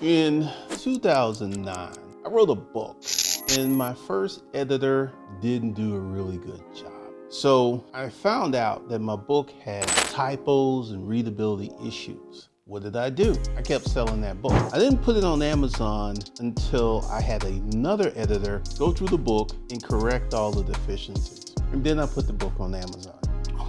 In 2009, I wrote a book, and my first editor didn't do a really good job. So I found out that my book had typos and readability issues. What did I do? I kept selling that book. I didn't put it on Amazon until I had another editor go through the book and correct all the deficiencies. And then I put the book on Amazon.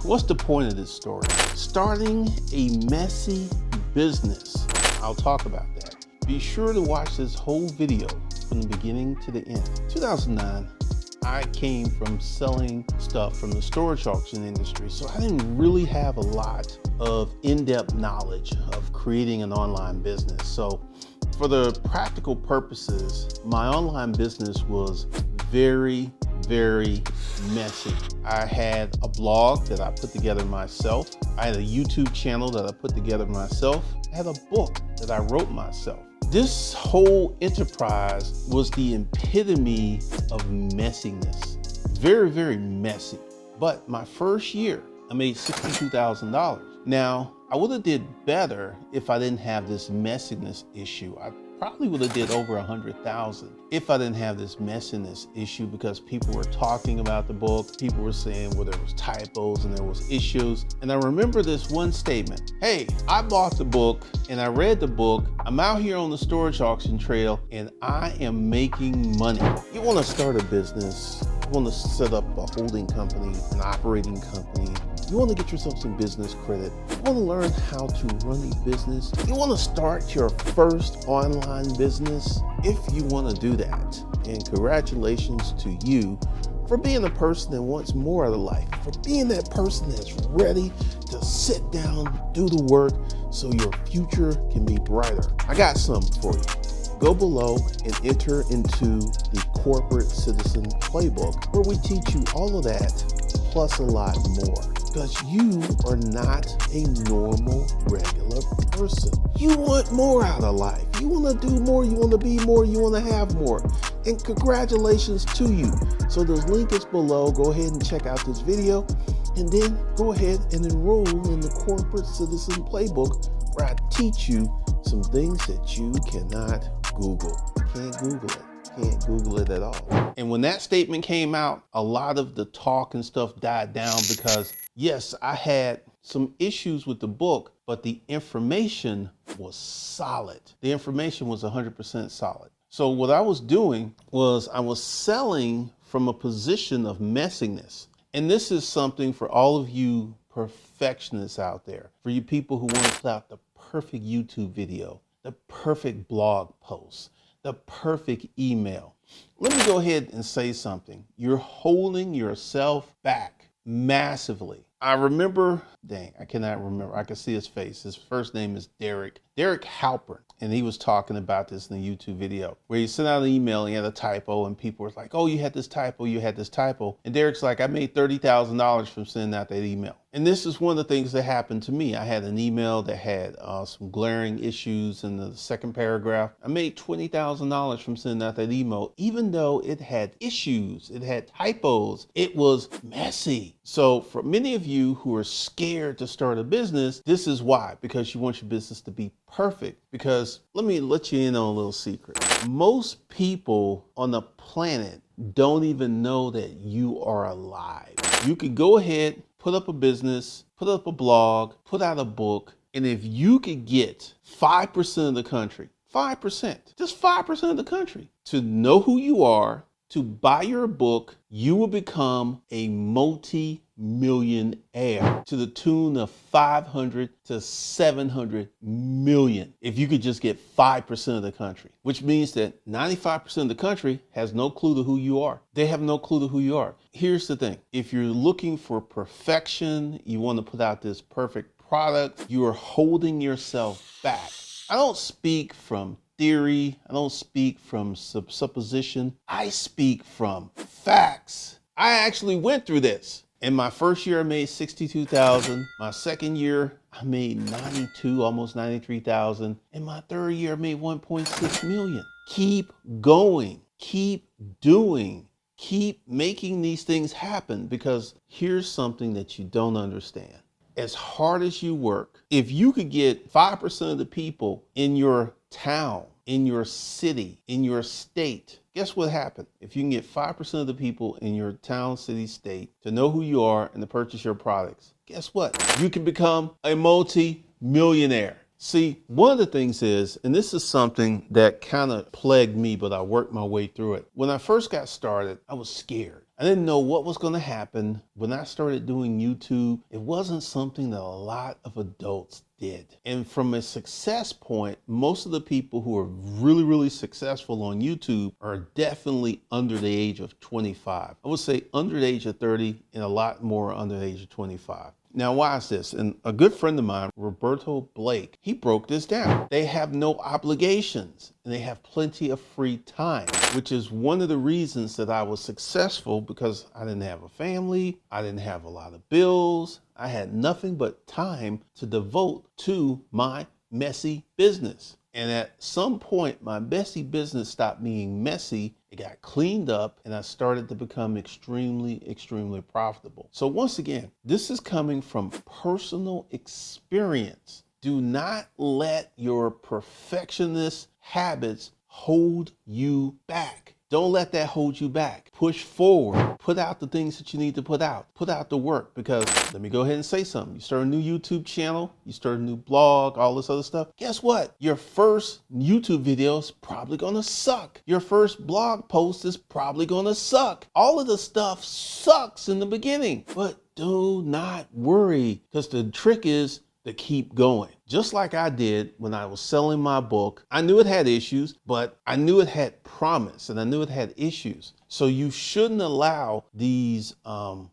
What's the point of this story? Starting a messy business. I'll talk about that. Be sure to watch this whole video from the beginning to the end. 2009, I came from selling stuff from the storage auction industry, so I didn't really have a lot of in-depth knowledge of creating an online business. So for the practical purposes, my online business was very messy. I had a blog that I put together myself. I had a YouTube channel that I put together myself. I had a book that I wrote myself. This whole enterprise was the epitome of messiness. Very messy. But my first year, I made $62,000. Now, I would have did better if I didn't have this messiness issue. I probably would have did over 100,000 if I didn't have this messiness issue, because people were talking about the book. People were saying, well, there was typos and there was issues. And I remember this one statement: hey, I bought the book and I read the book. I'm out here on the storage auction trail and I am making money. You want to start a business, you want to set up a holding company, an operating company. You want to get yourself some business credit. You want to learn how to run a business. You want to start your first online business. If you want to do that, and congratulations to you for being a person that wants more out of life, for being that person that's ready to sit down, do the work so your future can be brighter. I got something for you. Go below and enter into the Corporate Citizen Playbook, where we teach you all of that plus a lot more. Because you are not a normal, regular person. You want more out of life. You want to do more. You want to be more. You want to have more. And congratulations to you. So the link is below. Go ahead and check out this video. And then go ahead and enroll in the Corporate Citizen Playbook, where I teach you some things that you cannot Google. Can't Google it. Can't Google it at all. And when that statement came out, a lot of the talk and stuff died down, because yes, I had some issues with the book, but the information was solid. The information was 100% solid. So what I was doing was I was selling from a position of messiness. And this is something for all of you perfectionists out there, for you people who want to put out the perfect YouTube video, the perfect blog post, the perfect email. Let me go ahead and say something. You're holding yourself back massively. I remember, I cannot remember. I can see his face. His first name is Derek Halpern. And he was talking about this in the YouTube video, where he sent out an email, he had a typo, and people were like, oh, you had this typo, you had this typo. And Derek's like, I made $30,000 from sending out that email. And this is one of the things that happened to me. I had an email that had some glaring issues in the second paragraph. I made $20,000 from sending out that email, even though it had issues, it had typos, it was messy. So for many of you who are scared to start a business, this is why, because you want your business to be perfect. Because let me let you in on a little secret. Most people on the planet don't even know that you are alive. You could go ahead, put up a business, put up a blog, put out a book, and if you could get 5% of the country, 5%, just 5% of the country to know who you are, to buy your book, you will become a multi-millionaire to the tune of 500 to 700 million. If you could just get 5% of the country, which means that 95% of the country has no clue to who you are. They have no clue to who you are. Here's the thing. If you're looking for perfection, you want to put out this perfect product, you are holding yourself back. I don't speak from theory. I don't speak from supposition. I speak from facts. I actually went through this. In my first year, I made 62,000. My second year, I made 92, almost 93,000. In my third year, I made 1.6 million. Keep going. Keep doing. Keep making these things happen, because here's something that you don't understand. as hard as you work, if you could get 5% of the people in your town, in your city, in your state, guess what happened? If you can get 5% of the people in your town, city, state to know who you are and to purchase your products, guess what? You can become a multi-millionaire. See, one of the things is, and this is something that kind of plagued me, but I worked my way through it. When I first got started, I was scared. I didn't know what was going to happen. When I started doing YouTube, it wasn't something that a lot of adults did. And from a success point, most of the people who are really, really successful on YouTube are definitely under the age of 25. I would say under the age of 30 and a lot more under the age of 25. Now, why is this? And a good friend of mine, Roberto Blake, he broke this down. They have no obligations and they have plenty of free time, which is one of the reasons that I was successful, because I didn't have a family. I didn't have a lot of bills. I had nothing but time to devote to my messy business. And at some point, my messy business stopped being messy. It got cleaned up and I started to become extremely, extremely profitable. So once again, this is coming from personal experience. Do not let your perfectionist habits hold you back. Don't let that hold you back. Push forward. Put out the things that you need to put out. Put out the work, because let me go ahead and say something. You start a new YouTube channel, you start a new blog, all this other stuff. Guess what? Your first YouTube video is probably gonna suck. Your first blog post is probably gonna suck. All of the stuff sucks in the beginning, but do not worry, because the trick is to keep going. Just like I did when I was selling my book. I knew it had issues, but I knew it had promise and I knew it had issues. So you shouldn't allow these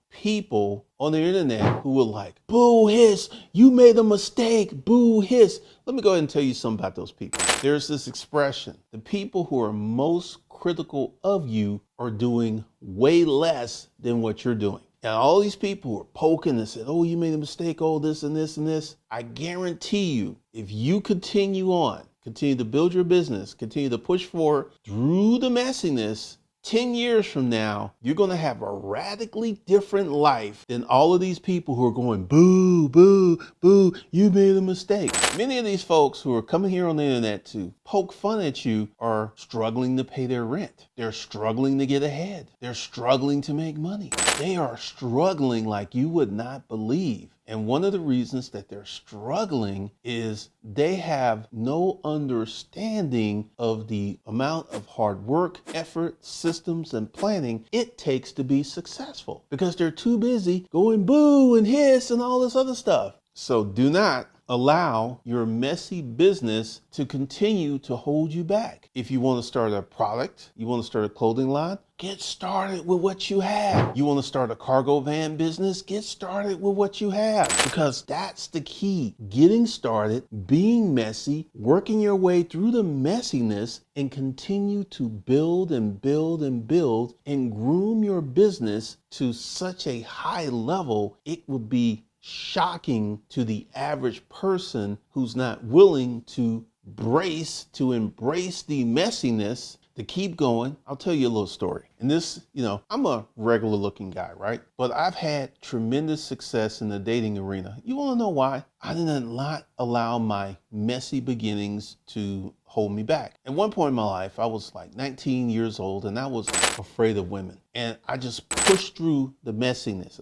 people on the internet who were like, boo hiss, you made a mistake, boo hiss. Let me go ahead and tell you something about those people. There's this expression: the people who are most critical of you are doing way less than what you're doing. And all these people who are poking and said, oh, you made a mistake, oh, this and this and this. I guarantee you, if you continue on, continue to build your business, continue to push forward through the messiness, 10 years from now, you're going to have a radically different life than all of these people who are going, boo, boo, boo, you made a mistake. Many of these folks who are coming here on the internet to poke fun at you are struggling to pay their rent. They're struggling to get ahead. They're struggling to make money. They are struggling like you would not believe. And one of the reasons that they're struggling is they have no understanding of the amount of hard work, effort, systems, and planning it takes to be successful, because they're too busy going boo and hiss and all this other stuff. So do not allow your messy business to continue to hold you back. If you want to start a product, you want to start a clothing line, get started with what you have. You want to start a cargo van business, get started with what you have, because that's the key. Getting started, being messy, working your way through the messiness, and continue to build and build and build and groom your business to such a high level, it will be shocking to the average person who's not willing to embrace the messiness, to keep going. I'll tell you a little story. And this, I'm a regular looking guy, right? But I've had tremendous success in the dating arena. You want to know why? I did not allow my messy beginnings to hold me back. At one point in my life, I was like 19 years old and I was afraid of women. And I just pushed through the messiness.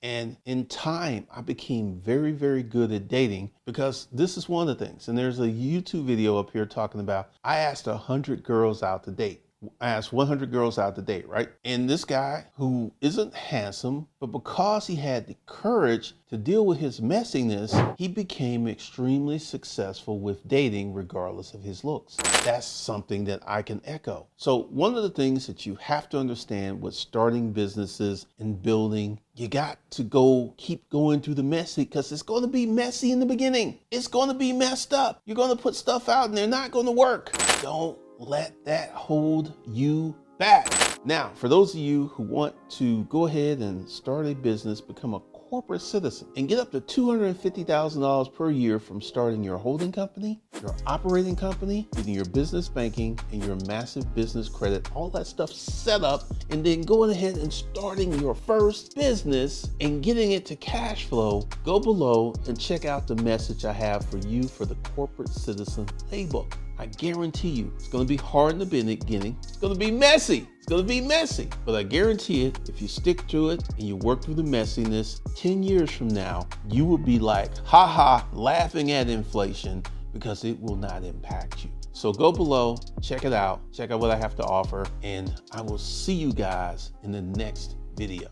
And in time, I became very, very good at dating, because this is one of the things. And there's a YouTube video up here talking about, I asked 100 girls out to date. I asked 100 girls out to date, right? And this guy, who isn't handsome, but because he had the courage to deal with his messiness, he became extremely successful with dating regardless of his looks. That's something that I can echo. So one of the things that you have to understand with starting businesses and building, you got to keep going through the messy, because it's going to be messy in the beginning. It's going to be messed up. You're going to put stuff out and they're not going to work. Don't let that hold you back. Now, for those of you who want to go ahead and start a business, become a corporate citizen and get up to $250,000 per year from starting your holding company, your operating company, getting your business banking and your massive business credit, all that stuff set up, and then going ahead and starting your first business and getting it to cash flow, go below and check out the message I have for you for the Corporate Citizen Playbook. I guarantee you it's going to be hard in the beginning. It's going to be messy. It's going to be messy. But I guarantee it, if you stick to it and you work through the messiness, 10 years from now, you will be like, haha, laughing at inflation because it will not impact you. So go below, check it out, check out what I have to offer, and I will see you guys in the next video.